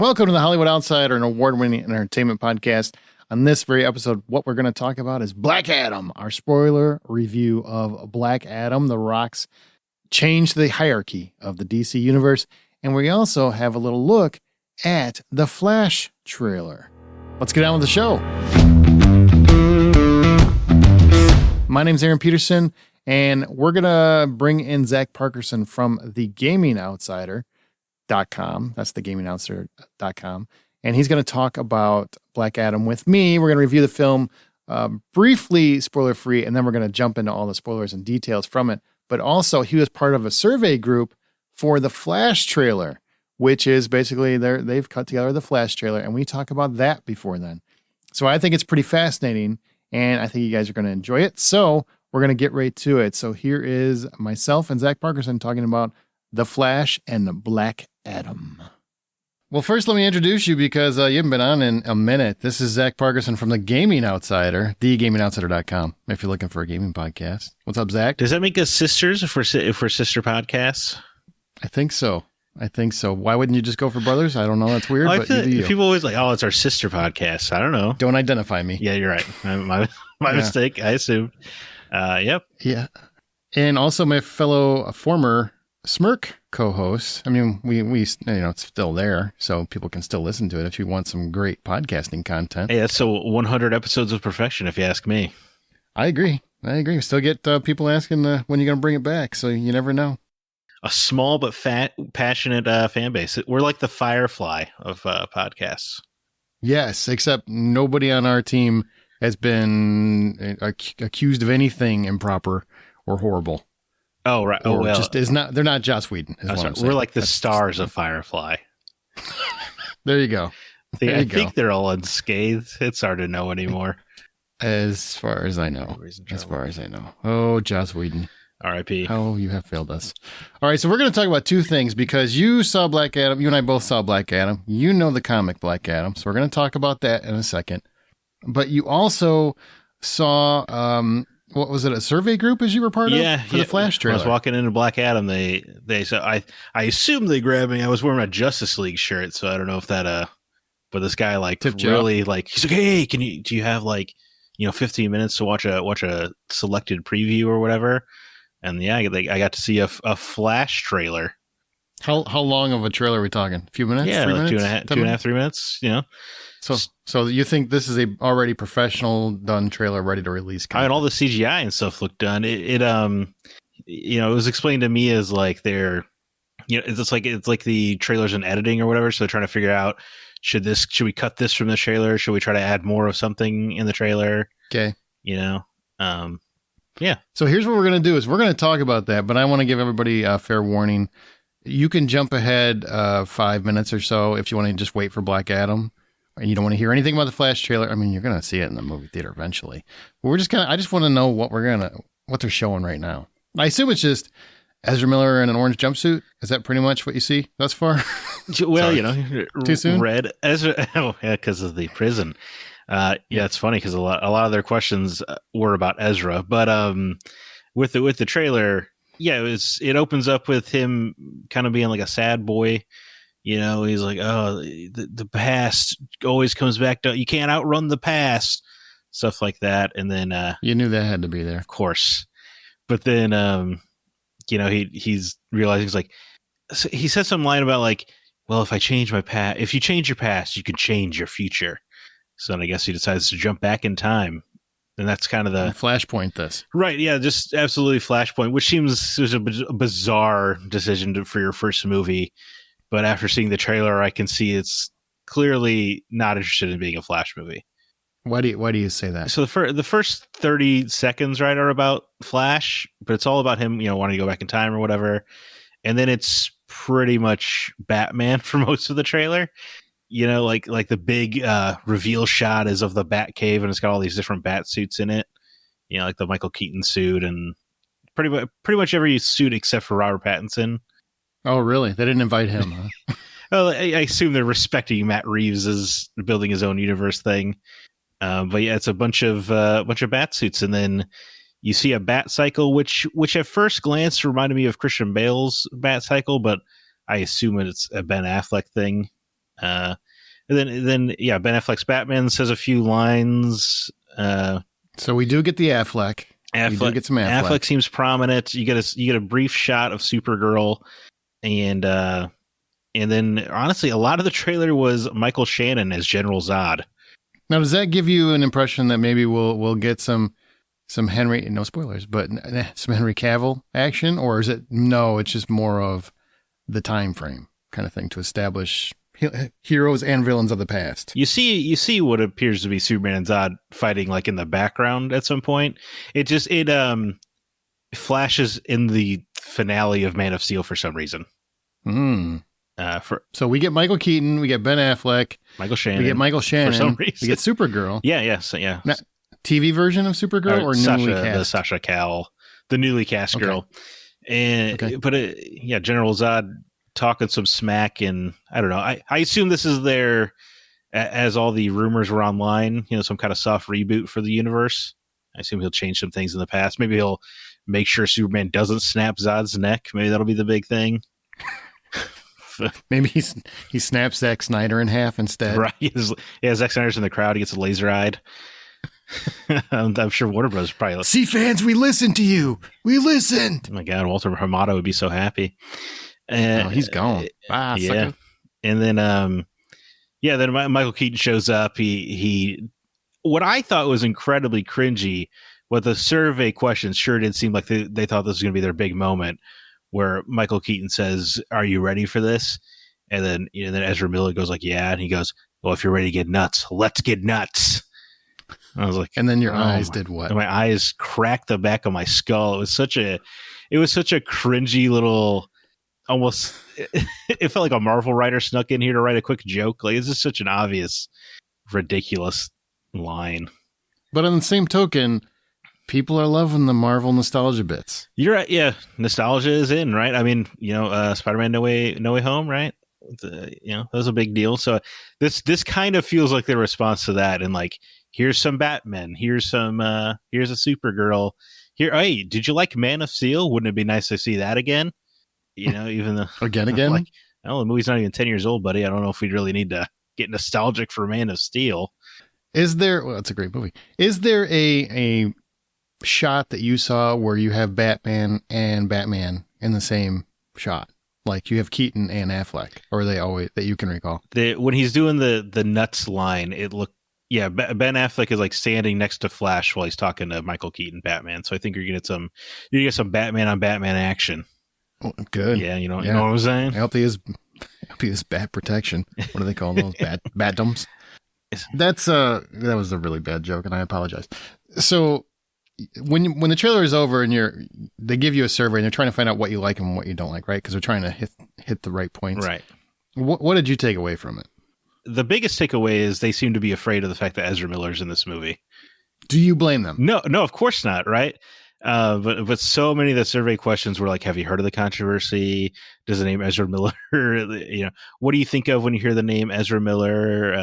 Welcome to the Hollywood Outsider, an award-winning entertainment podcast. On this very episode, what we're going to talk about is Black Adam, our spoiler review of Black Adam. The Rock's changed the hierarchy of the DC universe, and we also have a little look at the Flash trailer. Let's get on with the show. My name's Aaron Peterson, and we're going to bring in Zack Parkerson from the GamingOutsider.com. That's the GamingOutsider.com. And he's going to talk about Black Adam with me. We're going to review the film briefly, spoiler-free, and then we're going to jump into all the spoilers and details from it. But also, he was part of a survey group for the Flash trailer, which is basically they've cut together the Flash trailer, and we talk about that before then. So I think it's pretty fascinating, and I think you guys are going to enjoy it. So we're going to get right to it. So here is myself and Zack Parkerson talking about The Flash and Black Adam. Well, first, let me introduce you because you haven't been on in a minute. This is Zack Parkerson from the Gaming Outsider, thegamingoutsider.com, if you're looking for a gaming podcast. What's up, Zack? Does that make us sisters if we're sister podcasts? I think so. Why wouldn't you just go for brothers? I don't know. That's weird. But people always like, oh, it's our sister podcast. I don't know. Don't identify me. Yeah, you're right. My mistake. I assumed. Yep. Yeah. And also my fellow former Smirk co-host. I mean, we it's still there, so people can still listen to it if you want some great podcasting content. Hey, that's so 100 episodes of perfection, if you ask me. I agree. We still get people asking when you're going to bring it back, so you never know. A small but passionate fan base. We're like the Firefly of podcasts. Yes, except nobody on our team has been accused of anything improper or horrible. Oh, right. Oh, well. They're not Joss Whedon. We're like the stars of Firefly. There you go. I think they're all unscathed. It's hard to know anymore. As far as I know. Oh, Joss Whedon. R.I.P. Oh, you have failed us. All right, so we're going to talk about two things because you saw Black Adam. You and I both saw Black Adam. You know the comic Black Adam, so we're going to talk about that in a second. But you also saw, what was it, a survey group as you were part of for the Flash trailer? I was walking into Black Adam. They said, I assume they grabbed me. I was wearing a Justice League shirt, so I don't know if that, but this guy really he's like, hey, do you have 15 minutes to watch a selected preview or whatever? And yeah, I got to see a Flash trailer. How long of a trailer are we talking? A few minutes? Yeah, 3 minutes? 2.5, 3 minutes, you know. So you think this is a already professional done trailer ready to release? I mean, all the CGI and stuff looked done. It was explained to me as like it's like the trailers and editing or whatever. So they're trying to figure out, should we cut this from the trailer? Should we try to add more of something in the trailer? Okay. Yeah. So here's what we're going to do is we're going to talk about that, but I want to give everybody a fair warning. You can jump ahead 5 minutes or so if you want to just wait for Black Adam and you don't want to hear anything about the Flash trailer. I mean, you're going to see it in the movie theater eventually. But I just want to know what they're showing right now. I assume it's just Ezra Miller in an orange jumpsuit. Is that pretty much what you see thus far? Well, too soon. Red Ezra. Oh, yeah, because of the prison. Yeah, it's funny because a lot of their questions were about Ezra, but with the trailer, yeah, it opens up with him kind of being like a sad boy. He's like, oh, the past always comes back. You can't outrun the past, stuff like that. And then you knew that had to be there, of course. But then he's realizing, he's like, he said some line about like, well, if you change your past, you can change your future. So I guess he decides to jump back in time. And that's kind of the Flashpoint this. Right, yeah, just absolutely Flashpoint, which seems was a bizarre decision for your first movie. But after seeing the trailer, I can see it's clearly not interested in being a Flash movie. Why do you say that? So the first 30 seconds, right, are about Flash, but it's all about him, wanting to go back in time or whatever. And then it's pretty much Batman for most of the trailer. Like the big reveal shot is of the Bat Cave, and it's got all these different bat suits in it. Like the Michael Keaton suit and pretty much every suit except for Robert Pattinson. Oh, really? They didn't invite him, huh? Well, I assume they're respecting Matt Reeves as building his own universe thing. But yeah, it's a bunch of bat suits, and then you see a bat cycle, which at first glance reminded me of Christian Bale's bat cycle, but I assume it's a Ben Affleck thing. And then Ben Affleck's Batman says a few lines. So we do get the Affleck. We do get some Affleck. Affleck seems prominent. You get a brief shot of Supergirl, and then honestly, a lot of the trailer was Michael Shannon as General Zod. Now, does that give you an impression that maybe we'll get some Henry, no spoilers, but some Henry Cavill action, or is it no? It's just more of the time frame kind of thing to establish heroes and villains of the past. You see what appears to be Superman and Zod fighting like in the background at some point. It flashes in the finale of Man of Steel for some reason. So we get Michael Keaton, we get Ben Affleck, Michael Shannon. We get Michael Shannon. For some reason. We get Supergirl. Yeah. Now, TV version of Supergirl or newly cast? The Sasha Cal, the newly cast girl. And but General Zod talking some smack, and I don't know. I assume this is their, as all the rumors were online, some kind of soft reboot for the universe. I assume he'll change some things in the past. Maybe he'll make sure Superman doesn't snap Zod's neck. Maybe that'll be the big thing. Maybe he snaps Zack Snyder in half instead. Right. Zack Snyder's in the crowd. He gets laser-eyed. I'm sure Warner Bros. Probably. See, fans, we listened to you. We listened. Oh my God, Walter Hamada would be so happy. He's gone. Yeah. Sucker. And then, then Michael Keaton shows up. He what I thought was incredibly cringy, what the survey questions sure did seem like they thought this was going to be their big moment, where Michael Keaton says, "Are you ready for this?" And then, then Ezra Miller goes like, "Yeah," and he goes, "Well, if you're ready to get nuts, let's get nuts." I was like, and then your eyes did what? My eyes cracked the back of my skull. It was such a cringy little, almost, it felt like a Marvel writer snuck in here to write a quick joke. Like, it's just such an obvious, ridiculous line. But on the same token, people are loving the Marvel nostalgia bits. You're right. Yeah. Nostalgia is in, right? I mean, Spider-Man No Way Home, right? That was a big deal. So this kind of feels like the response to that. And like, here's some Batman. Here's a Supergirl. Hey, did you like Man of Steel? Wouldn't it be nice to see that again? Even though again. Like, the movie's not even 10 years old, buddy. I don't know if we'd really need to get nostalgic for Man of Steel. Is there? Well, it's a great movie. Is there a shot that you saw where you have Batman and Batman in the same shot? Like you have Keaton and Affleck, or are they always that you can recall? When he's doing the nuts line, it looked. Yeah, Ben Affleck is like standing next to Flash while he's talking to Michael Keaton, Batman. So I think you're gonna get some Batman on Batman action. Oh, good. Yeah, you know what I'm saying. I hope he is bat protection. What do they call those? Bat dumps. That was a really bad joke, and I apologize. So when the trailer is over and they give you a survey and they're trying to find out what you like and what you don't like, right? Because they're trying to hit the right points. Right. What did you take away from it? The biggest takeaway is they seem to be afraid of the fact that Ezra Miller's in this movie. Do you blame them? No, of course not. Right. But so many of the survey questions were like, have you heard of the controversy? Does the name Ezra Miller, what do you think of when you hear the name Ezra Miller?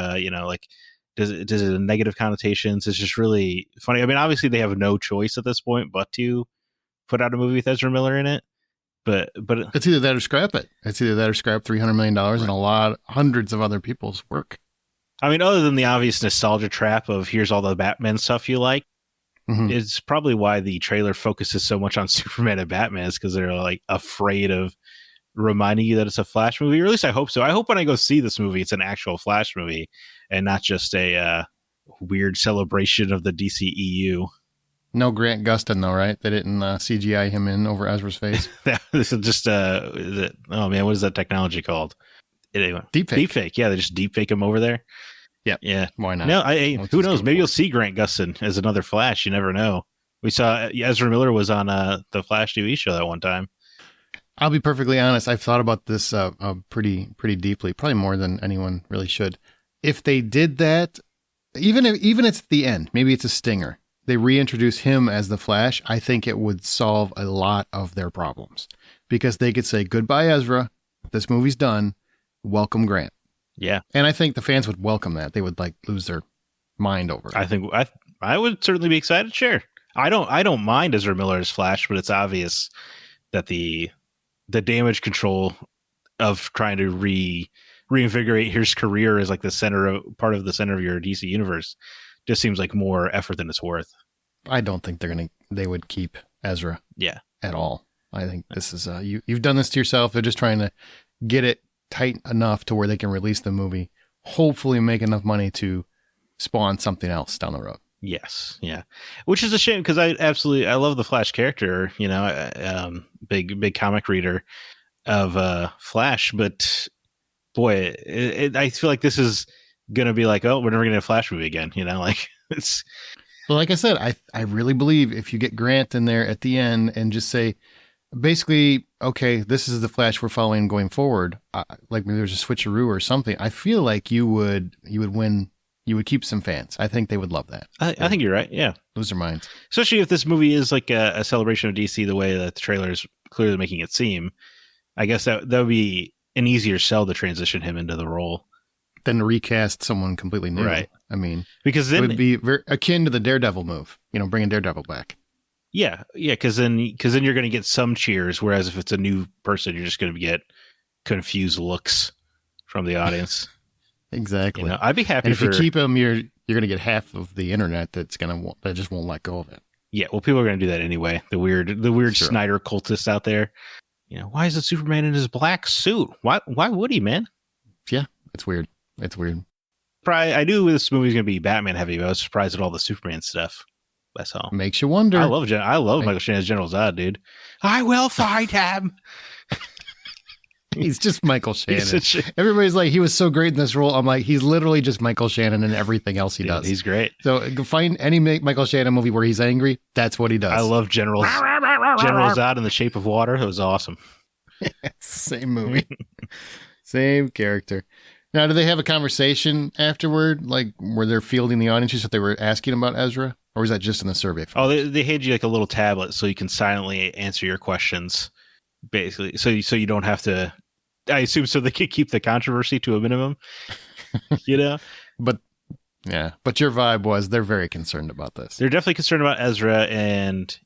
Like, does it have negative connotations? It's just really funny. I mean, obviously they have no choice at this point but to put out a movie with Ezra Miller in it. But it's either that or scrap it. It's either that or scrap $300 million and hundreds of other people's work. I mean, other than the obvious nostalgia trap of here's all the Batman stuff you like, it's probably why the trailer focuses so much on Superman and Batman, is because they're like afraid of reminding you that it's a Flash movie. Or at least I hope so. I hope when I go see this movie, it's an actual Flash movie and not just a weird celebration of the DCEU. No Grant Gustin, though, right? They didn't CGI him in over Ezra's face. This is just what is that technology called? Anyway, deepfake. Yeah, they just deepfake him over there. Yeah. Why not? No, who knows? Maybe you'll see Grant Gustin as another Flash. You never know. We saw Ezra Miller was on the Flash TV show that one time. I'll be perfectly honest. I've thought about this pretty deeply, probably more than anyone really should. If they did that, even it's the end, maybe it's a stinger. They reintroduce him as the Flash, I think it would solve a lot of their problems, because they could say, goodbye, Ezra. This movie's done. Welcome, Grant. Yeah. And I think the fans would welcome that. They would lose their mind over it. I think I would certainly be excited. Sure. I don't mind Ezra Miller as Flash, but it's obvious that the damage control of trying to reinvigorate his career as like part of the center of your DC universe just seems like more effort than it's worth. I don't think they would keep Ezra. Yeah. At all. I think this is you've done this to yourself. They're just trying to get it tight enough to where they can release the movie, hopefully make enough money to spawn something else down the road. Yes, yeah, which is a shame because I love the Flash character. You know, big comic reader of Flash, but boy, I feel like this is gonna be like, oh, we're never gonna have a Flash movie again. You know, like it's. Well, like I said, I really believe if you get Grant in there at the end and just say, basically, okay, this is the Flash we're following going forward. Like maybe there's a switcheroo or something. I feel like you would win. You would keep some fans. I think they would love that. I think you're right. Yeah. Lose their minds. Especially if this movie is like a celebration of DC the way that the trailer is clearly making it seem. I guess that would be an easier sell to transition him into the role. Than to recast someone completely new. Right. I mean, because then it would be very akin to the Daredevil move, bringing Daredevil back. Yeah. Yeah. Because then you're going to get some cheers. Whereas if it's a new person, you're just going to get confused looks from the audience. Exactly. I'd be happy. And if you keep them, you're going to get half of the internet that just won't let go of it. Yeah, well, people are going to do that anyway. The weird sure. Snyder cultists out there. Why is the Superman in his black suit? Why would he, man? Yeah, it's weird. It's weird. Probably, I knew this movie was going to be Batman heavy, but I was surprised at all the Superman stuff. That's all. Makes you wonder. I love Michael Shannon's General Zod, dude. I will fight him. He's just Michael Shannon. Everybody's like, he was so great in this role. I'm like, he's literally just Michael Shannon in everything else he does. He's great. So find any Michael Shannon movie where he's angry. That's what he does. I love General Zod in The Shape of Water. It was awesome. Same movie. Same character. Now, do they have a conversation afterward? Like, where they're fielding the audience that they were asking about Ezra? Or was that just in the survey? Oh, they hand you like a little tablet so you can silently answer your questions. Basically, so you don't have to. I assume so they could keep the controversy to a minimum. But your vibe was they're very concerned about this. They're definitely concerned about Ezra, and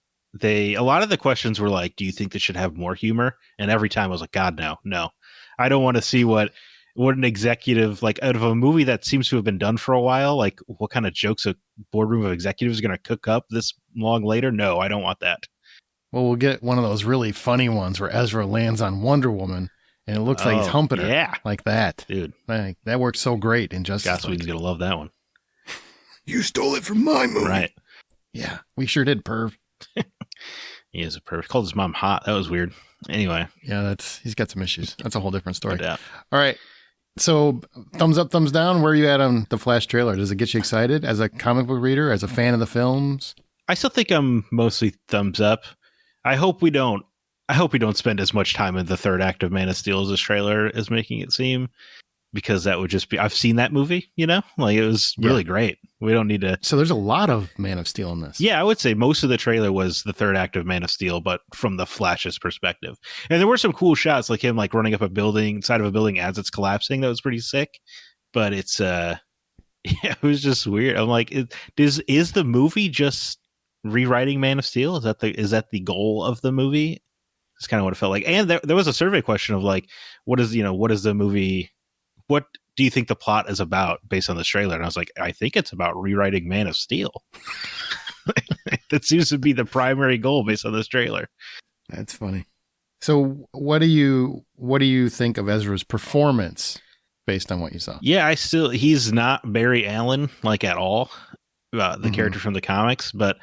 a lot of the questions were like, "Do you think they should have more humor?" And every time I was like, "God, no, I don't want to see what an executive like out of a movie that seems to have been done for a while. Like, what kind of jokes a boardroom of executives are going to cook up this long later? No, I don't want that." Well, we'll get one of those really funny ones where Ezra lands on Wonder Woman and it looks like he's humping her. Yeah. Like that. Dude. Like, that works so great in Justice League. Joss Whedon's going to love that one. You stole it from my movie. Right. Yeah. We sure did, perv. He is a perv. Called his mom hot. That was weird. Anyway. Yeah, he's got some issues. That's a whole different story. No doubt. All right. So, thumbs up, thumbs down. Where are you at on the Flash trailer? Does it get you excited as a comic book reader, as a fan of the films? I still think I'm mostly thumbs up. I hope we don't spend as much time in the third act of Man of Steel as this trailer is making it seem, because that would just be, I've seen that movie, like it was really great. We don't need to. So there's a lot of Man of Steel in this. Yeah, I would say most of the trailer was the third act of Man of Steel, but from the Flash's perspective. And there were some cool shots like him like running up side of a building as it's collapsing. That was pretty sick. But it's, it was just weird. I'm like, is the movie just rewriting Man of Steel? Is that the goal of the movie? That's kind of what it felt like. And there was a survey question of like, what is the movie? What do you think the plot is about based on this trailer? And I was like, I think it's about rewriting Man of Steel. That seems to be the primary goal based on this trailer. That's funny. So what do you think of Ezra's performance based on what you saw? Yeah, he's not Barry Allen like at all, the character from the comics, but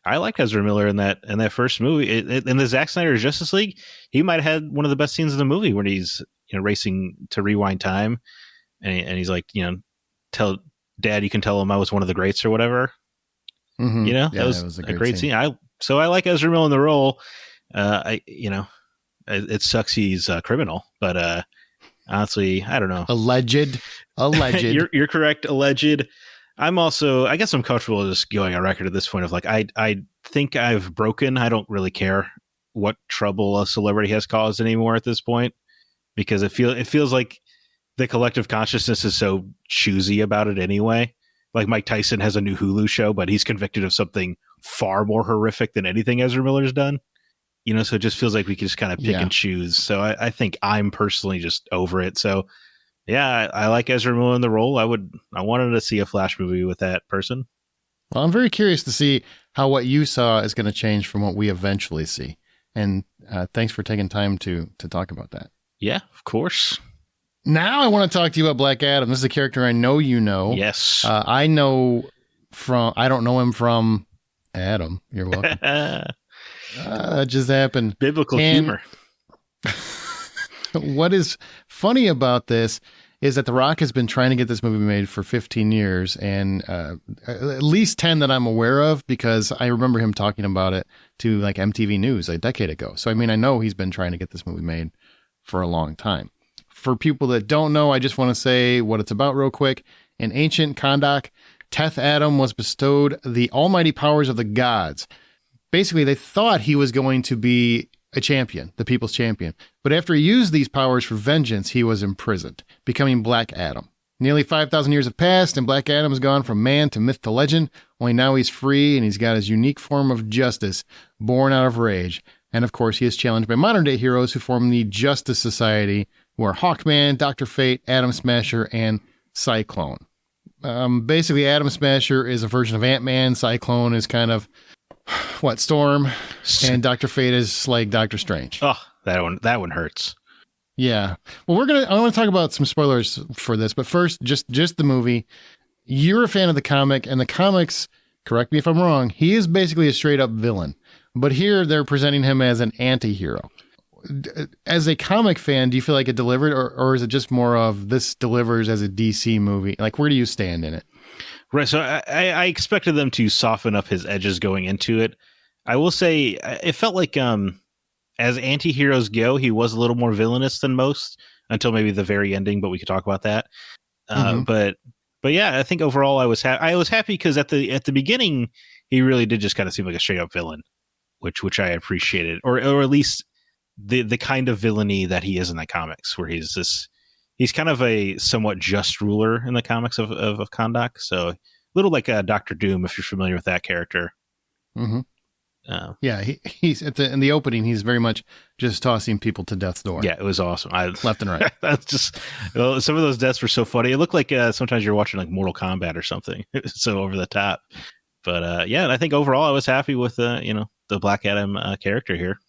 I liked Ezra Miller in that first movie. In the Zack Snyder Justice League, he might have had one of the best scenes in the movie when he's racing to rewind time, and he's like, tell Dad, you can tell him I was one of the greats or whatever. Mm-hmm. That was a great scene. I like Ezra Miller in the role. It sucks he's a criminal, but honestly, I don't know. Alleged. You're correct. Alleged. I guess I'm comfortable just going on record at this point of like, I think I've broken. I don't really care what trouble a celebrity has caused anymore at this point, because it feels like the collective consciousness is so choosy about it anyway. Like Mike Tyson has a new Hulu show, but he's convicted of something far more horrific than anything Ezra Miller's done. So it just feels like we can just kind of pick and choose. So I think I'm personally just over it. So Yeah, I like Ezra Miller in the role. I wanted to see a Flash movie with that person. Well, I'm very curious to see how what you saw is going to change from what we eventually see. And thanks for taking time to talk about that. Yeah, of course. Now I want to talk to you about Black Adam. This is a character I know you know. Yes. I don't know him from Adam. You're welcome. That just happened. Biblical humor. What is funny about this is that The Rock has been trying to get this movie made for 15 years, and at least 10 that I'm aware of, because I remember him talking about it to like MTV News a decade ago. So, I mean, I know he's been trying to get this movie made for a long time. For people that don't know, I just want to say what it's about real quick. In ancient Kahndaq, Teth Adam was bestowed the almighty powers of the gods. Basically, they thought he was going to be a champion, the people's champion. But after he used these powers for vengeance, he was imprisoned, becoming Black Adam. Nearly 5,000 years have passed, and Black Adam has gone from man to myth to legend. Only now he's free, and he's got his unique form of justice, born out of rage. And of course, he is challenged by modern-day heroes who form the Justice Society, who are Hawkman, Dr. Fate, Atom Smasher, and Cyclone. Basically, Atom Smasher is a version of Ant-Man. Cyclone is kind of Storm, and Dr. Fate is like Doctor Strange. Oh, that one hurts. Yeah. Well, I want to talk about some spoilers for this, but first, just the movie. You're a fan of the comic, and the comics, correct me if I'm wrong, he is basically a straight up villain. But here they're presenting him as an anti-hero. As a comic fan, do you feel like it delivered, or is it just more of this delivers as a DC movie? Like, where do you stand in it? Right, so I expected them to soften up his edges going into it. I will say it felt like as anti-heroes go, he was a little more villainous than most until maybe the very ending, but we could talk about that. But yeah, I think overall I was happy because at the beginning he really did just kind of seem like a straight up villain, which I appreciated, or at least the kind of villainy that he is in the comics, where he's kind of a somewhat just ruler in the comics of Kahndaq. So a little like Dr. Doom, if you're familiar with that character. Mm-hmm. Yeah, he's in the opening. He's very much just tossing people to death's door. Yeah, it was awesome. Left and right. That's just some of those deaths were so funny. It looked like sometimes you're watching like Mortal Kombat or something. It was so over the top. But yeah, I think overall I was happy with the Black Adam character here.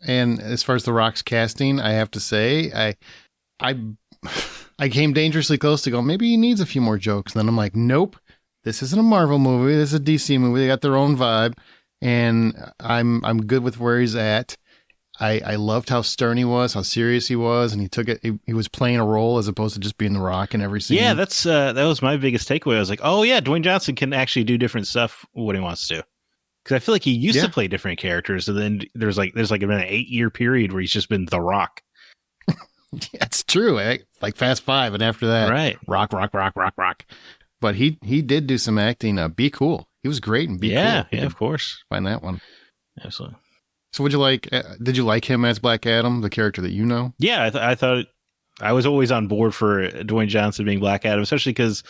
And as far as The Rock's casting, I have to say, I came dangerously close to go, maybe he needs a few more jokes. And then I'm like, nope, this isn't a Marvel movie. This is a DC movie. They got their own vibe. And I'm good with where he's at. I loved how stern he was, how serious he was, and he took it. He was playing a role as opposed to just being The Rock in every scene. Yeah, that was my biggest takeaway. I was like, oh yeah, Dwayne Johnson can actually do different stuff when he wants to. Because I feel like he used to play different characters, and then there's like an 8-year period where he's just been The Rock. Yeah, it's true. Like Fast Five, and after that, right, rock. But he did do some acting. Be Cool. He was great in Be Cool. Yeah, of course. Find that one. Absolutely. So would you like? Did you like him as Black Adam, the character that you know? Yeah, I thought I was always on board for Dwayne Johnson being Black Adam, especially because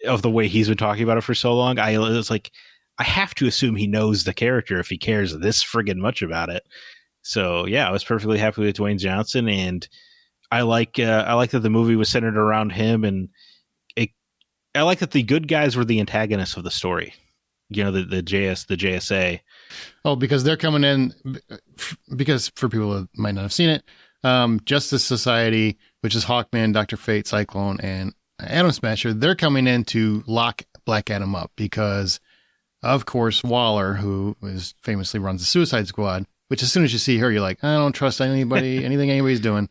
of the way he's been talking about it for so long. I was like, I have to assume he knows the character if he cares this friggin' much about it. So yeah, I was perfectly happy with Dwayne Johnson, and I like that the movie was centered around him, and I like that the good guys were the antagonists of the story. The JSA. Oh, because they're coming in. Because for people who might not have seen it, Justice Society, which is Hawkman, Dr. Fate, Cyclone, and Atom Smasher, they're coming in to lock Black Adam up because, of course, Waller, who famously runs the Suicide Squad, which as soon as you see her, you're like, I don't trust anybody, anything anybody's doing.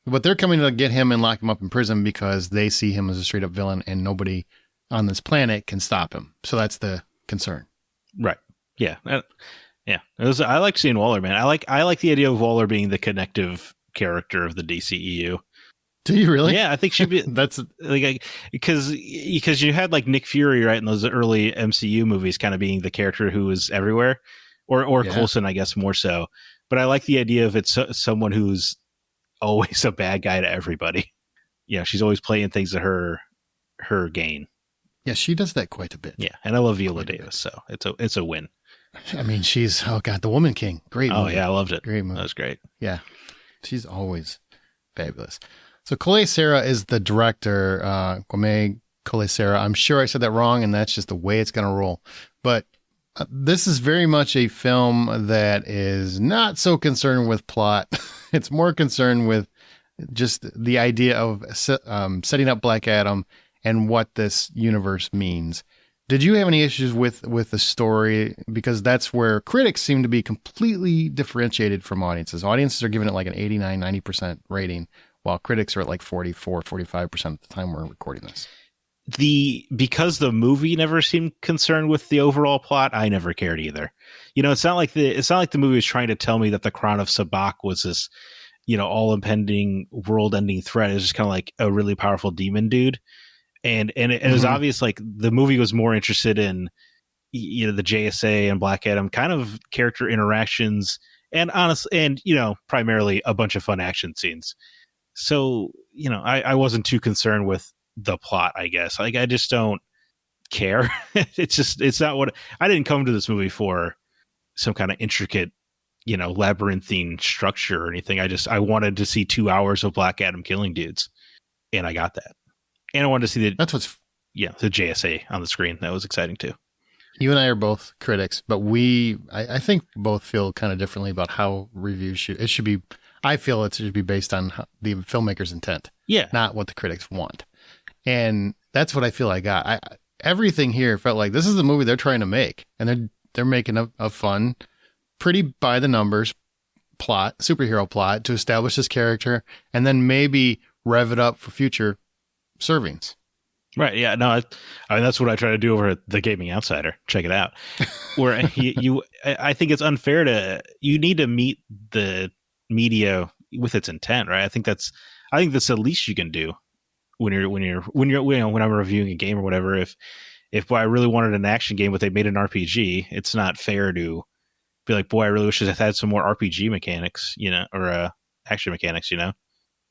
But they're coming to get him and lock him up in prison because they see him as a straight up villain and nobody on this planet can stop him. So that's the concern. Right. Yeah. I like seeing Waller, man. I like the idea of Waller being the connective character of the DCEU. Do you really? Yeah, I think she'd be. That's like because you had like Nick Fury, right, in those early MCU movies, kind of being the character who was everywhere, or Coulson, I guess, more so. But I like the idea of it's someone who's always a bad guy to everybody. Yeah, she's always playing things at her gain. Yeah, she does that quite a bit. Yeah, and I love Viola Davis, so it's a win. I mean, she's the Woman King. Great movie. Oh yeah, I loved it. Great movie. That was great. Yeah, she's always fabulous. So Collet-Serra is the director, Guillaume Collet-Serra. I'm sure I said that wrong, and that's just the way it's going to roll. But this is very much a film that is not so concerned with plot. It's more concerned with just the idea of setting up Black Adam and what this universe means. Did you have any issues with the story? Because that's where critics seem to be completely differentiated from audiences. Audiences are giving it like an 89, 90% rating, while critics are at like 44, 45% at the time we're recording this. Because the movie never seemed concerned with the overall plot, I never cared either. It's not like the movie was trying to tell me that the Crown of Sabak was this, all impending world ending threat. It was just kind of like a really powerful demon dude. And it was obvious, like the movie was more interested in, the JSA and Black Adam kind of character interactions and primarily a bunch of fun action scenes. So, I wasn't too concerned with the plot, I guess. Like, I just don't care. It's not what I didn't come to this movie for some kind of intricate, labyrinthine structure or anything. I wanted to see 2 hours of Black Adam killing dudes, and I got that. And I wanted to see the JSA on the screen. That was exciting too. You and I are both critics, but I think both feel kind of differently about how reviews should be. I feel it should be based on the filmmaker's intent, not what the critics want. And that's what I feel I got. Everything here felt like this is the movie they're trying to make, and they're making a fun, pretty by the numbers plot, superhero plot to establish this character, and then maybe rev it up for future servings. Right. Yeah. No, I mean, that's what I try to do over at the Gaming Outsider. Check it out. Where I think it's unfair you need to meet the media with its intent, right? I think that's the least you can do when I'm reviewing a game or whatever. If I really wanted an action game, but they made an RPG, it's not fair to be like, boy, I really wish I had some more RPG mechanics, or action mechanics,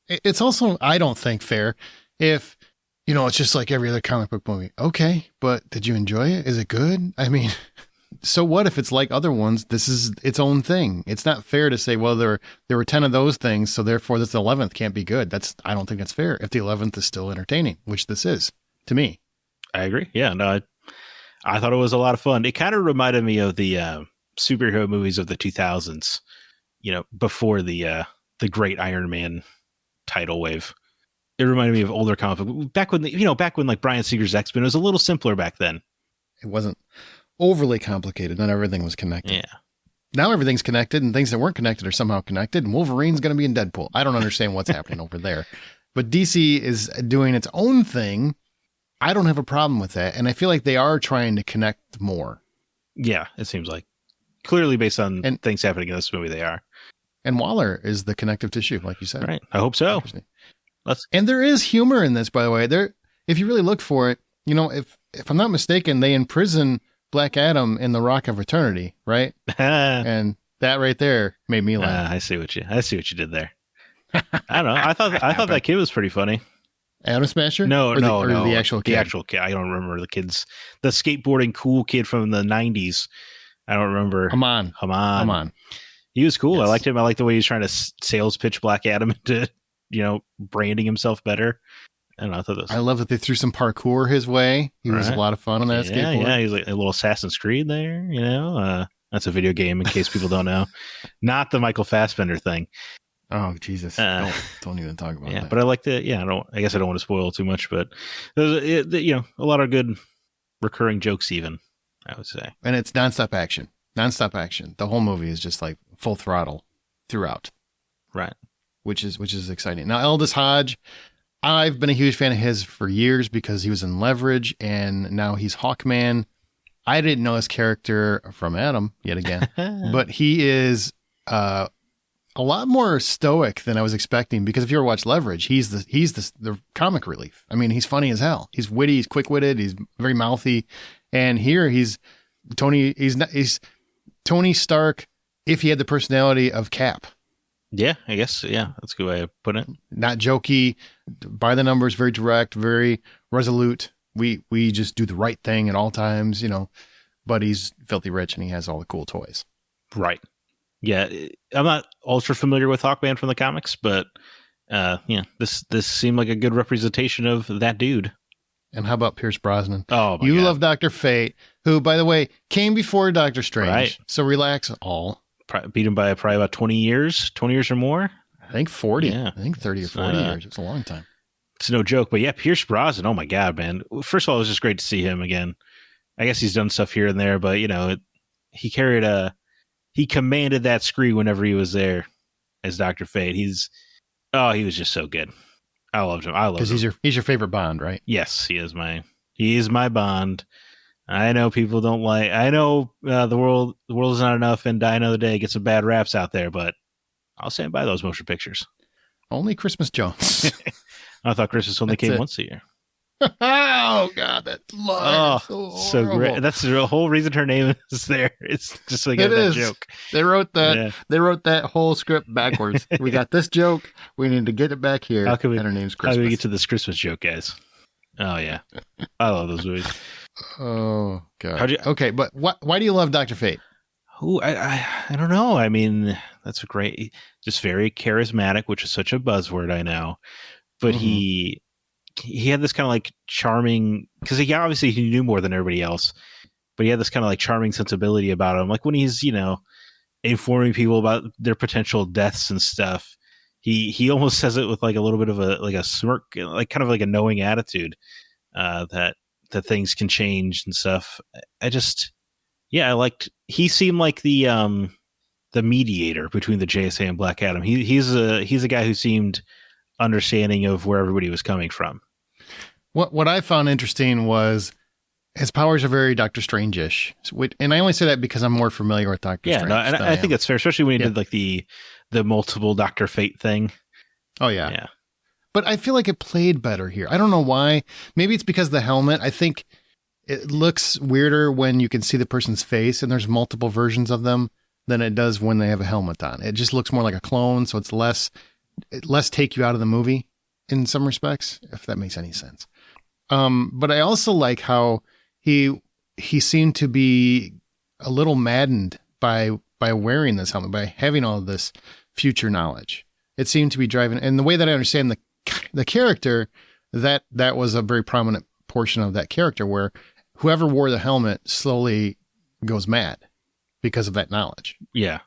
It's also, I don't think, fair if, it's just like every other comic book movie. Okay, but did you enjoy it? Is it good? I mean, so what if it's like other ones? This is its own thing. It's not fair to say, well, there were 10 of those things, so therefore this 11th can't be good. I don't think that's fair if the 11th is still entertaining, which this is, to me. I agree. Yeah, no, I thought it was a lot of fun. It kind of reminded me of the superhero movies of the 2000s, before the great Iron Man tidal wave. It reminded me of older comic book back when like Bryan Singer's X-Men was a little simpler back then. It wasn't overly complicated. Not everything was connected. Yeah. Now everything's connected, and things that weren't connected are somehow connected. And Wolverine's going to be in Deadpool. I don't understand what's happening over there, but DC is doing its own thing. I don't have a problem with that, and I feel like they are trying to connect more. Yeah, it seems like clearly based on things happening in this movie, they are. And Waller is the connective tissue, like you said. Right. I hope so. And there is humor in this, by the way. If you really look for it, if I'm not mistaken, they imprison Black Adam in the Rock of Eternity, right? And that right there made me laugh. I see what you did there. I don't know. I thought that kid was pretty funny. Atom Smasher? No. The actual kid. The actual kid. I don't remember the kids. The skateboarding cool kid from the 90s. I don't remember. Haman. He was cool. Yes. I liked him. I liked the way he was trying to sales pitch Black Adam into, branding himself better. I don't know. I love that they threw some parkour his way. He was a lot of fun on that skateboard. Yeah, he's like a little Assassin's Creed there, That's a video game in case people don't know. Not the Michael Fassbender thing. Oh, Jesus. Don't even talk about that. But I like I guess I don't want to spoil too much, but there's a lot of good recurring jokes even, I would say. And it's nonstop action. The whole movie is just like full throttle throughout. Right. Which is exciting. Now, Aldous Hodge, I've been a huge fan of his for years because he was in Leverage, and now he's Hawkman. I didn't know his character from Adam yet again, but he is a lot more stoic than I was expecting. Because if you ever watch Leverage, he's the comic relief. I mean, he's funny as hell. He's witty. He's quick witted. He's very mouthy. And here he's Tony. He's Tony Stark if he had the personality of Cap. Yeah, I guess. Yeah, that's a good way of putting it. Not jokey, by the numbers, very direct, very resolute. We just do the right thing at all times, but he's filthy rich and he has all the cool toys. Right. Yeah, I'm not ultra familiar with Hawkman from the comics, but this seemed like a good representation of that dude. And how about Pierce Brosnan? Oh, my you God. love Dr. Fate, who, by the way, came before Doctor Strange. Right. So relax all. Beat him by probably about 20 years or more. I think 40. Yeah. I think 30 or 40 years. It's a long time. It's no joke. But yeah, Pierce Brosnan, oh my God, man. First of all, it was just great to see him again. I guess he's done stuff here and there, but, he commanded that screen whenever he was there as Dr. Fate. He was just so good. I loved him. Because he's your favorite Bond, right? Yes, he is my Bond. I know people don't like. I know the world is not enough, and Die Another Day gets some bad raps out there, but I'll stand by those motion pictures. Only Christmas Jones. I thought Christmas only came once a year. Oh God, that's so great. That's the whole reason her name is there. It's just like that joke. They wrote that. Yeah. They wrote that whole script backwards. We got this joke. We need to get it back here. And her name's Christmas. How do we get to this Christmas joke, guys? Oh yeah, I love those movies. Oh God. Okay, but why do you love Dr. Fate? I don't know. I mean, that's just very charismatic, which is such a buzzword, I know. But he had this kind of like charming, because he knew more than everybody else, but he had this kind of like charming sensibility about him. Like when he's, informing people about their potential deaths and stuff, he almost says it with like a little bit of a smirk, like kind of like a knowing attitude, that things can change and stuff. He seemed like the mediator between the JSA and Black Adam. He's a guy who seemed understanding of where everybody was coming from. What I found interesting was his powers are very Doctor Strange-ish. And I only say that because I'm more familiar with Doctor Strange. Yeah, and I think that's fair, especially when he did like the multiple Dr. Fate thing. Oh, yeah. Yeah. But I feel like it played better here. I don't know why. Maybe it's because of the helmet. I think it looks weirder when you can see the person's face and there's multiple versions of them than it does when they have a helmet on. It just looks more like a clone, so it's less take you out of the movie in some respects, if that makes any sense. But I also like how he seemed to be a little maddened by wearing this helmet, by having all of this future knowledge. It seemed to be driving, and the way that I understand the character, that was a very prominent portion of that character, where whoever wore the helmet slowly goes mad because of that knowledge. Yeah.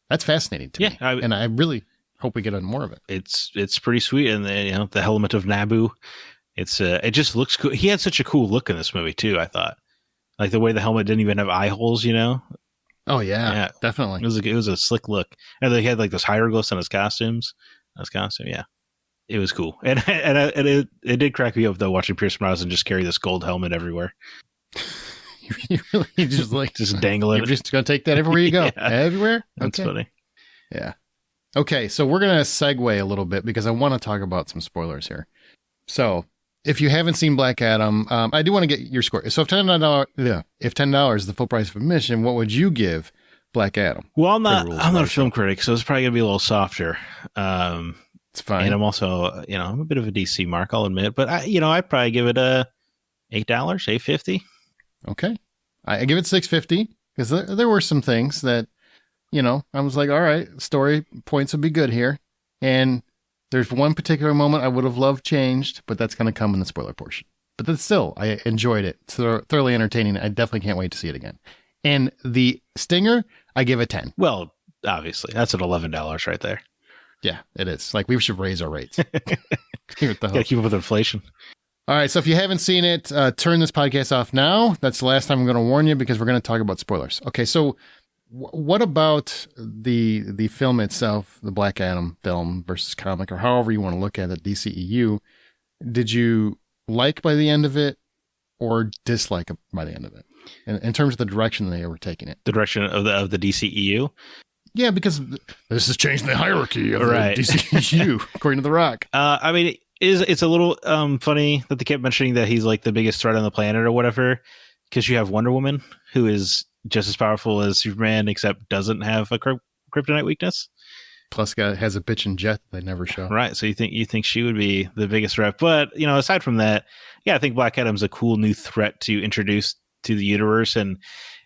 That's fascinating to me. And I really hope we get on more of it. It's pretty sweet. And the helmet of Naboo, it just looks cool. He had such a cool look in this movie too, I thought. Like the way the helmet didn't even have eye holes, Oh yeah, definitely. It was a slick look. And they had like those hieroglyphs on his costumes. Yeah. It was cool. And it did crack me up though, watching Pierce Brosnan just carry this gold helmet everywhere. You really just dangling. You're just gonna take that everywhere you go. Yeah. Everywhere? That's funny. Yeah. Okay, so we're gonna segue a little bit because I want to talk about some spoilers here. So if you haven't seen Black Adam, I do want to get your score. So if $10 is the full price of admission, what would you give Black Adam? Well, I'm not a film critic, so it's probably gonna be a little softer. It's fine. And I'm also, I'm a bit of a DC mark, I'll admit, but I'd probably give it $8, $8.50. Okay, I give it $6.50 because there were some things that, I was like, all right, story points would be good here, and there's one particular moment I would have loved changed, but that's going to come in the spoiler portion. But that's still, I enjoyed it. It's thoroughly entertaining. I definitely can't wait to see it again. And the Stinger, I give it 10. Well, obviously, that's at $11 right there. Yeah, it is. Like, we should raise our rates. Gotta keep up with inflation. All right, so if you haven't seen it, turn this podcast off now. That's the last time I'm going to warn you because we're going to talk about spoilers. Okay, so what about the film itself, the Black Adam film versus comic, or however you want to look at it, DCEU? Did you like by the end of it or dislike by the end of it in terms of the direction they were taking it? The direction of the DCEU? Yeah, because this is changing the hierarchy of the DCEU, according to The Rock. I mean, it's a little funny that they kept mentioning that he's like the biggest threat on the planet or whatever, because you have Wonder Woman, who is just as powerful as Superman, except doesn't have a kryptonite weakness. Plus, has a bitchin' jet that they never show. Right, so you think she would be the biggest threat, but aside from that, I think Black Adam's a cool new threat to introduce to the universe, and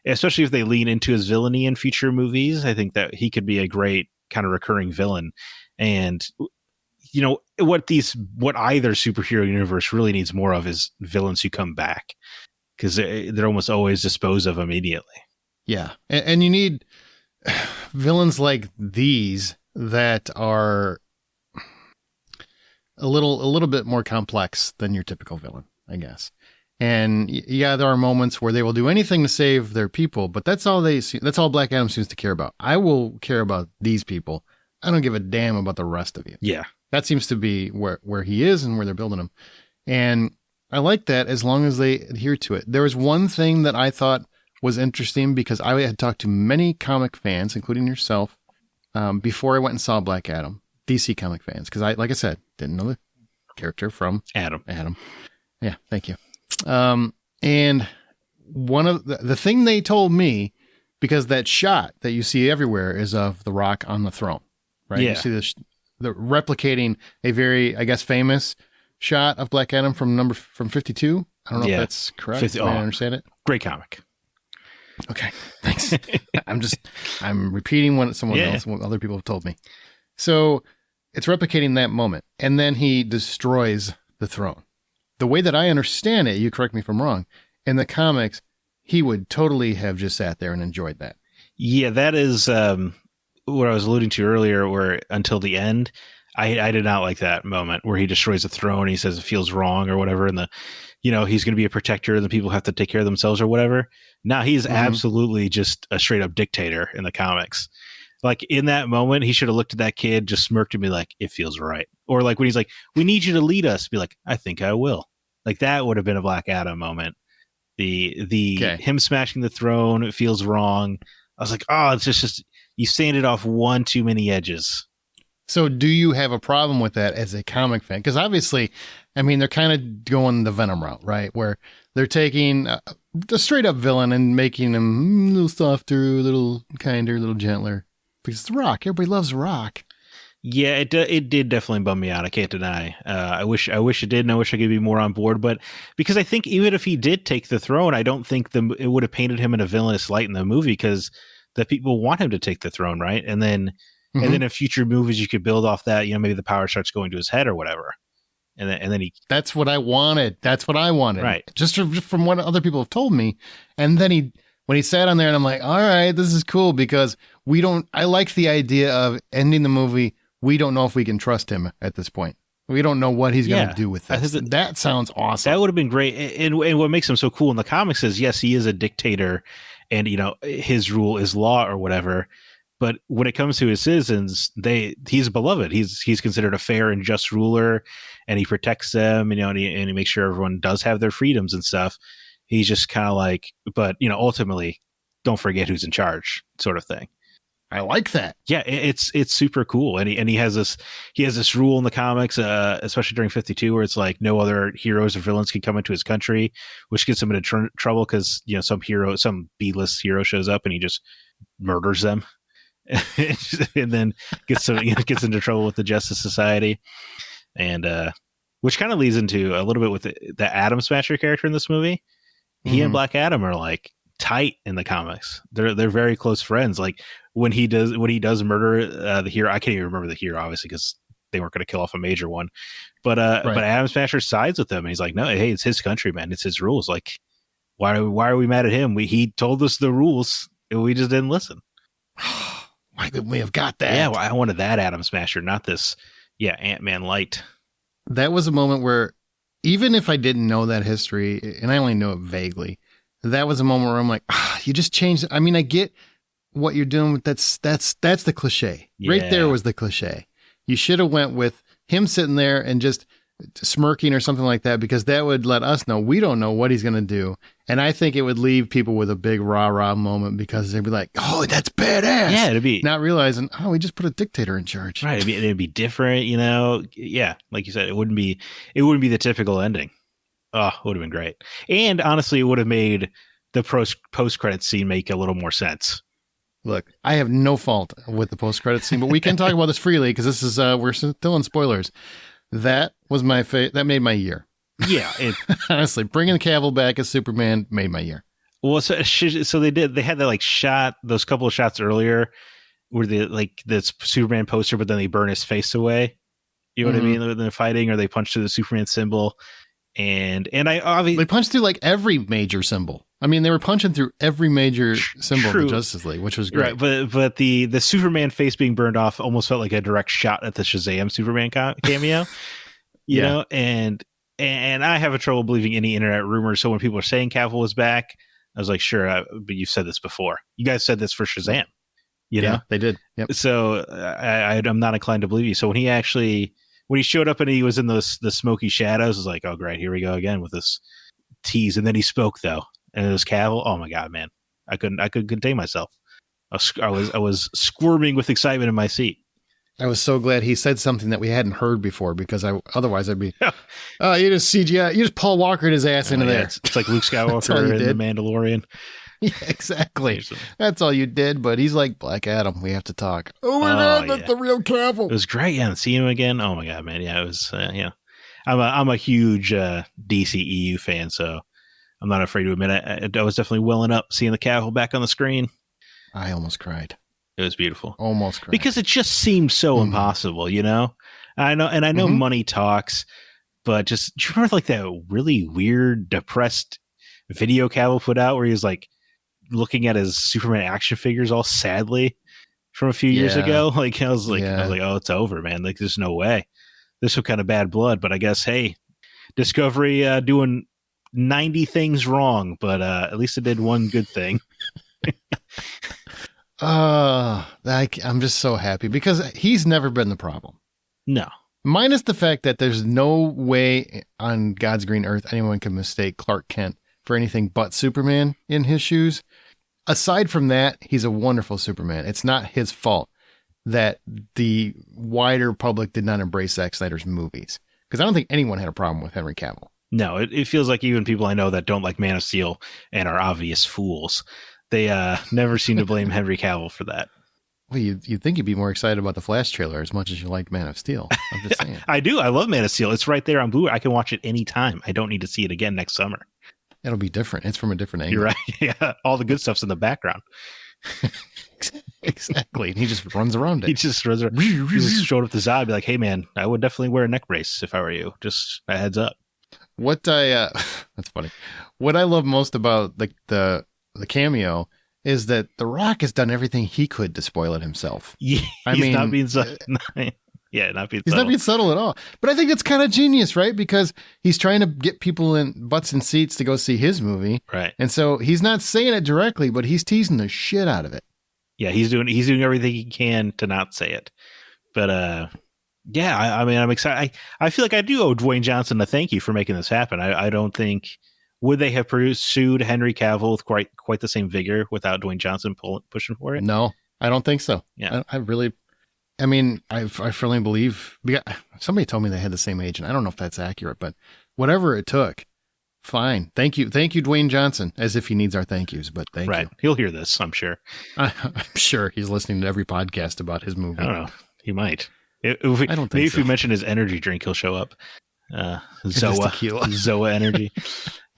especially if they lean into his villainy in future movies, I think that he could be a great kind of recurring villain. And what either superhero universe really needs more of is villains who come back, because they're almost always disposed of immediately. Yeah. And you need villains like these that are a little bit more complex than your typical villain, I guess. And yeah, there are moments where they will do anything to save their people, but that's all Black Adam seems to care about. I will care about these people. I don't give a damn about the rest of you. Yeah. That seems to be where he is and where they're building him. And I like that as long as they adhere to it. There was one thing that I thought was interesting, because I had talked to many comic fans, including yourself, before I went and saw Black Adam, DC comic fans, because like I said, didn't know the character from Adam. Yeah, thank you. And one of the thing they told me, because that shot that you see everywhere is of The Rock on the throne, right? Yeah. You see the replicating a very, I guess, famous shot of Black Adam from 52. I don't know if that's correct. 50, I understand it. Great comic. Okay, thanks. I'm repeating what other people have told me. So it's replicating that moment, and then he destroys the throne. The way that I understand it, you correct me if I'm wrong, in the comics, he would totally have just sat there and enjoyed that. Yeah, that is what I was alluding to earlier, where until the end, I did not like that moment where he destroys the throne. He says it feels wrong or whatever, and he's going to be a protector and the people have to take care of themselves or whatever. Now he's absolutely just a straight up dictator in the comics. Like in that moment, he should have looked at that kid, just smirked and be like, it feels right. Or like when he's like, we need you to lead us, be like, I think I will. Like that would have been a Black Adam moment. Him smashing the throne, it feels wrong. I was like, oh, it's just you sanded off one too many edges. So do you have a problem with that as a comic fan? Because obviously, I mean, they're kind of going the Venom route, right? Where they're taking the straight up villain and making him a little softer, a little kinder, a little gentler. Because it's The Rock. Everybody loves The Rock. Yeah, it did definitely bum me out. I can't deny. I wish it did, and I wish I could be more on board. But because I think even if he did take the throne, I don't think it would have painted him in a villainous light in the movie, because the people want him to take the throne, right? And then in future movies, you could build off that. Maybe the power starts going to his head or whatever, and then he. That's what I wanted. Right. Just from what other people have told me, and then when he sat on there, and I'm like, all right, this is cool, because I like the idea of ending the movie. We don't know if we can trust him at this point. We don't know what he's going to do with this. That sounds awesome. That would have been great. And what makes him so cool in the comics is, yes, he is a dictator and, his rule is law or whatever. But when it comes to his citizens, he's beloved. He's considered a fair and just ruler, and he protects them, and he makes sure everyone does have their freedoms and stuff. He's just kind of like, but, ultimately, don't forget who's in charge, sort of thing. I like that. Yeah, it's super cool, and he has this rule in the comics, especially during 52, where it's like no other heroes or villains can come into his country, which gets him into trouble because some B-list hero shows up and he just murders them, and then gets into trouble with the Justice Society, and which kind of leads into a little bit with the Atom Smasher character in this movie. He and Black Adam are like tight in the comics. They're very close friends. Like when he does murder the hero, I can't even remember the hero obviously because they weren't going to kill off a major one. But Atom Smasher sides with him, and he's like, no, hey, it's his country, man. It's his rules. Like, why are we mad at him? He told us the rules, and we just didn't listen. Why couldn't we have got that? Yeah, well, I wanted that Atom Smasher, not this. Yeah, Ant-Man light. That was a moment where, even if I didn't know that history, and I only know it vaguely, that was a moment where I'm like, you just changed it. I mean, I get what you're doing, but that's the cliche. Yeah. Right there was the cliche. You should have went with him sitting there and just smirking or something like that, because that would let us know we don't know what he's going to do. And I think it would leave people with a big rah-rah moment, because they'd be like, oh, that's badass. Yeah, it'd be not realizing, oh, we just put a dictator in charge. Right. It'd be different, Yeah. Like you said, it wouldn't be the typical ending. Oh, it would have been great. And honestly, it would have made the post-credits scene make a little more sense. Look, I have no fault with the post-credits scene, but we can talk about this freely, because this is, we're still in spoilers. That was my that made my year. Yeah. Honestly, bringing Cavill back as Superman made my year. Well, so they had that shot, those couple of shots earlier where the Superman poster, but then they burn his face away. You know what I mean? When they're fighting, or they punch through the Superman symbol. And I obviously they punched through like every major symbol. I mean, they were punching through every major symbol of the Justice League, which was great. Right, but the Superman face being burned off almost felt like a direct shot at the Shazam Superman cameo. You know, and I have a trouble believing any internet rumors. So when people are saying Cavill was back, I was like, sure, but you've said this before. You guys said this for Shazam. You know, they did. Yep. So I'm not inclined to believe you. So when he showed up and he was in the smoky shadows, I was like, oh great, here we go again with this tease. And then he spoke though, and it was Cavill. Oh my god, man, I couldn't contain myself. I was squirming with excitement in my seat. I was so glad he said something that we hadn't heard before, because otherwise I'd be, oh, you just CGI, you just Paul Walkered his ass into there. It's like Luke Skywalker in The Mandalorian. Yeah, exactly. That's all you did, but he's like, Black Adam, we have to talk. Oh my god, that's the real Cavill. It was great, yeah, see him again. Oh my god, man, yeah, it was, yeah. I'm a huge DCEU fan, so I'm not afraid to admit it. I was definitely welling up seeing the Cavill back on the screen. I almost cried. It was beautiful. Almost cried. Because it just seems so impossible, you know? I know money talks, but do you remember like that really weird, depressed video Cavill put out where he was like looking at his Superman action figures all sadly from a few years ago? Like I was like, oh, it's over, man. Like there's no way. There's some kind of bad blood, but I guess, hey, Discovery doing 90 things wrong, but at least it did one good thing. I'm just so happy because he's never been the problem. No. Minus the fact that there's no way on God's green earth anyone can mistake Clark Kent for anything but Superman in his shoes. Aside from that, he's a wonderful Superman. It's not his fault that the wider public did not embrace Zack Snyder's movies, because I don't think anyone had a problem with Henry Cavill. No, it feels like even people I know that don't like Man of Steel and are obvious fools, they never seem to blame Henry Cavill for that. Well, you'd think you'd be more excited about the Flash trailer as much as you like Man of Steel. I'm just saying. I do. I love Man of Steel. It's right there on Blu-ray. I can watch it anytime. I don't need to see it again next summer. It'll be different. It's from a different angle. You're right. Yeah, all the good stuff's in the background. Exactly. And he just runs around it. He just runs around. He just showed up to Zod and be like, hey, man, I would definitely wear a neck brace if I were you. Just a heads up. That's funny. What I love most about the cameo is that The Rock has done everything he could to spoil it himself. Yeah, he's not being subtle. Yeah, he's not being subtle at all. But I think that's kind of genius, right? Because he's trying to get people in butts and seats to go see his movie. Right. And so he's not saying it directly, but he's teasing the shit out of it. Yeah, he's doing everything he can to not say it. But yeah, I mean, I'm excited. I feel like I do owe Dwayne Johnson a thank you for making this happen. I don't think, would they have pursued Henry Cavill with quite the same vigor without Dwayne Johnson pushing for it? No, I don't think so. Yeah, I firmly believe, somebody told me they had the same agent. I don't know if that's accurate, but whatever it took, fine. Thank you, Dwayne Johnson, as if he needs our thank yous, but thank you. He'll hear this, I'm sure. I'm sure he's listening to every podcast about his movie. I don't know. He might. I don't think maybe so. If we mention his energy drink, he'll show up. Zoa energy.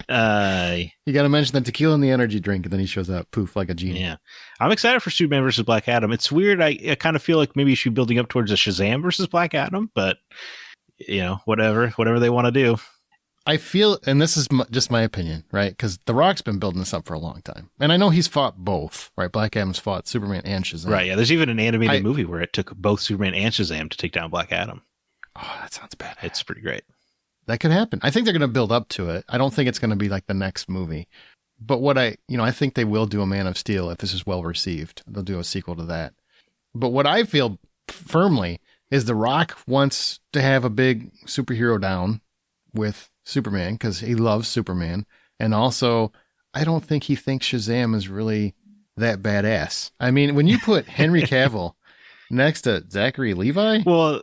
You got to mention the tequila and the energy drink, and then he shows up, poof, like a genie. Yeah, I'm excited for Superman versus Black Adam. It's weird. I kind of feel like maybe you should be building up towards a Shazam versus Black Adam, but whatever they want to do. I feel, and this is just my opinion, right? Because The Rock's been building this up for a long time, and I know he's fought both, right? Black Adam's fought Superman and Shazam, right? Yeah, there's even an animated movie where it took both Superman and Shazam to take down Black Adam. Oh, that sounds bad. It's pretty great. That could happen. I think they're going to build up to it. I don't think it's going to be like the next movie. But what I think they will do a Man of Steel if this is well received. They'll do a sequel to that. But what I feel firmly is The Rock wants to have a big superhero down with Superman because he loves Superman. And also, I don't think he thinks Shazam is really that badass. I mean, when you put Henry Cavill next to Zachary Levi... Well...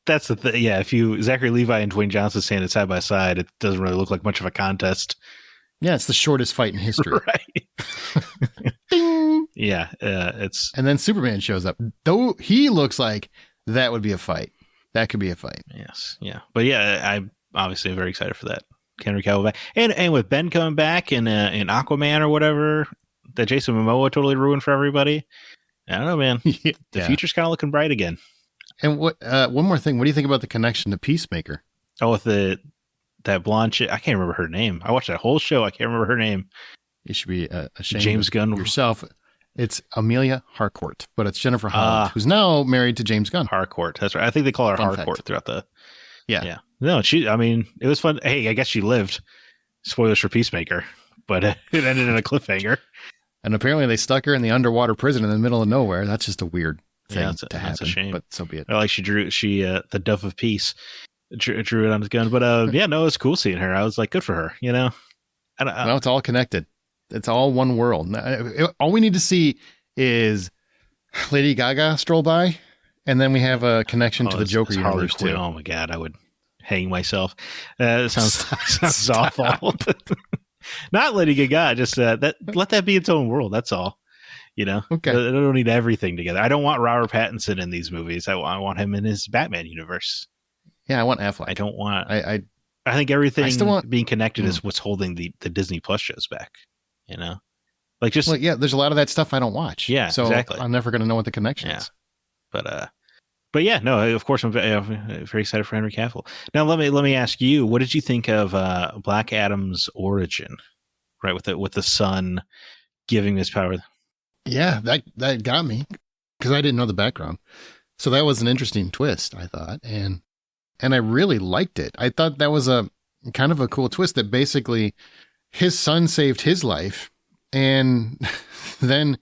That's the thing. Yeah, if Zachary Levi and Dwayne Johnson standing side by side, it doesn't really look like much of a contest. Yeah, it's the shortest fight in history. Right. Ding! Yeah, and then Superman shows up. Though he looks like that would be a fight. That could be a fight. Yes, yeah. But yeah, I obviously am very excited for that. Henry Cavill back. And with Ben coming back in Aquaman or whatever, that Jason Momoa totally ruined for everybody. I don't know, man. The future's kind of looking bright again. And what? One more thing. What do you think about the connection to Peacemaker? Oh, with that blonde chick. I can't remember her name. I watched that whole show. I can't remember her name. You should be ashamed James of Gunn yourself. It's Amelia Harcourt, but it's Jennifer Holland, who's now married to James Gunn. Harcourt. That's right. I think they call her Fun Harcourt fact. throughout the. Yeah. No, it was fun. Hey, I guess she lived. Spoilers for Peacemaker, but it ended in a cliffhanger. And apparently they stuck her in the underwater prison in the middle of nowhere. That's just a weird thing to happen. That's a shame. But so be it. Like the Dove of Peace drew it on his gun. But it was cool seeing her. I was like, good for her, Well, it's all connected. It's all one world. All we need to see is Lady Gaga stroll by, and then we have a connection to the Joker universe too. Oh my God, I would hang myself. Sounds awful. Not Lady Gaga. Just let that be its own world. That's all. Okay. I don't need everything together. I don't want Robert Pattinson in these movies. I want him in his Batman universe. Yeah, I want Affleck. I don't want. I think everything being connected is what's holding the Disney Plus shows back. There's a lot of that stuff I don't watch. Yeah, so exactly. I'm never going to know what the connection is. But yeah, no. Of course, I'm very excited for Henry Cavill. Now, let me ask you, what did you think of Black Adam's origin? Right, with the son giving this power. Yeah, that got me because I didn't know the background. So that was an interesting twist, I thought, and I really liked it. I thought that was a kind of a cool twist that basically his son saved his life. And then,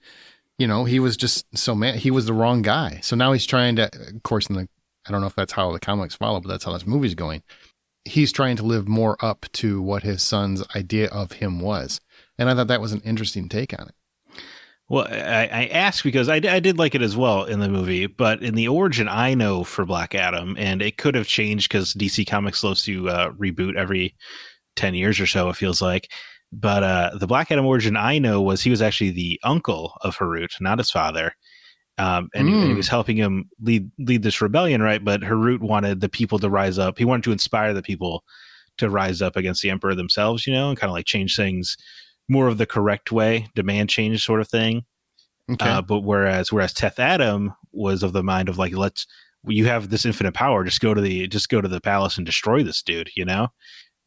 he was just so mad. He was the wrong guy. So now he's trying to, of course, I don't know if that's how the comics follow, but that's how this movie's going. He's trying to live more up to what his son's idea of him was. And I thought that was an interesting take on it. Well, I asked because I did like it as well in the movie, but in the origin, I know for Black Adam, and it could have changed because DC Comics loves to reboot every 10 years or so, it feels like. But the Black Adam origin I know was he was actually the uncle of Harut, not his father. And he was helping him lead this rebellion, right? But Harut wanted the people to rise up. He wanted to inspire the people to rise up against the Emperor themselves, and kind of like change things more of the correct way, demand change sort of thing. Okay. But whereas Teth Adam was of the mind of like, you have this infinite power, just go to the palace and destroy this dude,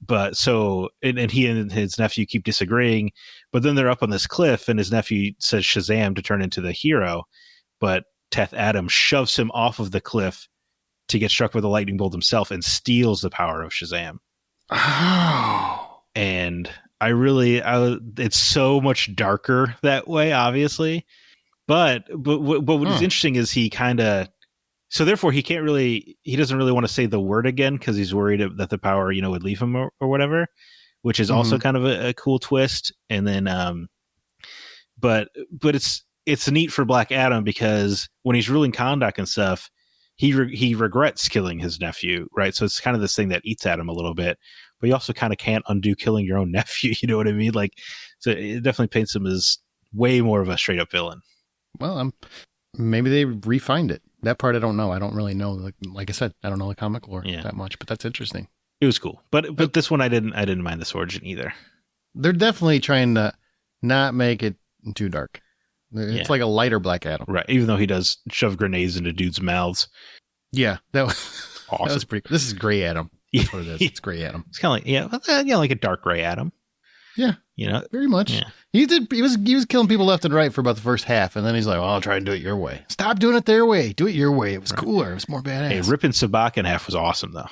But so, and he and his nephew keep disagreeing, but then they're up on this cliff and his nephew says Shazam to turn into the hero, but Teth Adam shoves him off of the cliff to get struck with a lightning bolt himself and steals the power of Shazam. Oh. And it's so much darker that way, obviously. But what is interesting is he kind of, so therefore he doesn't really want to say the word again because he's worried that the power, would leave him or whatever, which is also kind of a cool twist. And then, but it's neat for Black Adam because when he's ruling Kahndaq and stuff, he regrets killing his nephew, right? So it's kind of this thing that eats at him a little bit, but you also kind of can't undo killing your own nephew. You know what I mean? Like, so it definitely paints him as way more of a straight up villain. Well, maybe they refined it. That part I don't know. I don't really know. Like I said, I don't know the comic lore that much, but that's interesting. It was cool, but this one I didn't mind this origin either. They're definitely trying to not make it too dark. It's like a lighter Black Adam, right? Even though he does shove grenades into dudes' mouths. Yeah, that was awesome. That was pretty. This is Gray Adam. That's what it is. It's Gray Adam. It's kind of like like a dark Gray Adam. Yeah, very much. Yeah. He was killing people left and right for about the first half, and then he's like, "Well, I'll try and do it your way. Stop doing it their way. Do it your way. It was cooler. It was more badass." Hey, ripping Sabak in half was awesome, though.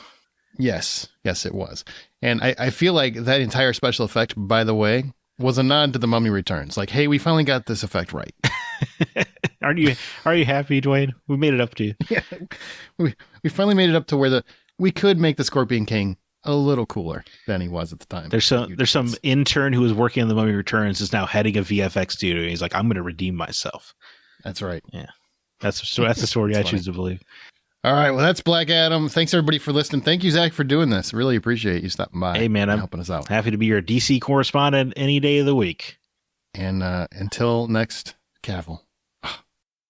Yes, it was, and I feel like that entire special effect, by the way, was a nod to The Mummy Returns. Like, hey, we finally got this effect right. Are you happy, Dwayne? We made it up to you. Yeah, we finally made it up to where we could make the Scorpion King a little cooler than he was at the time. There's some intern who was working on The Mummy Returns is now heading a VFX studio. And he's like, I'm going to redeem myself. That's right. Yeah, that's the story I choose to believe. All right, well, that's Black Adam. Thanks everybody for listening. Thank you, Zach, for doing this. Really appreciate you stopping by. Hey, man, I'm helping us out. Happy to be your DC correspondent any day of the week. And until next Cavill,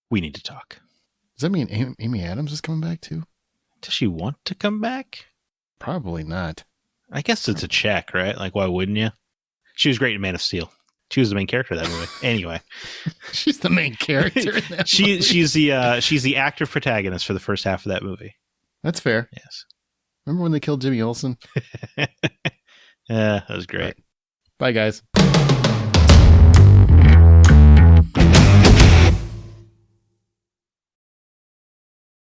we need to talk. Does that mean Amy Adams is coming back too? Does she want to come back? Probably not. I guess it's a check, right? Like, why wouldn't you? She was great in Man of Steel. She was the main character of that movie. Anyway, She's the main character in that movie. she's the active protagonist for the first half of that movie. That's fair. Yes. Remember when they killed Jimmy Olsen? Yeah, that was great. Bye, guys.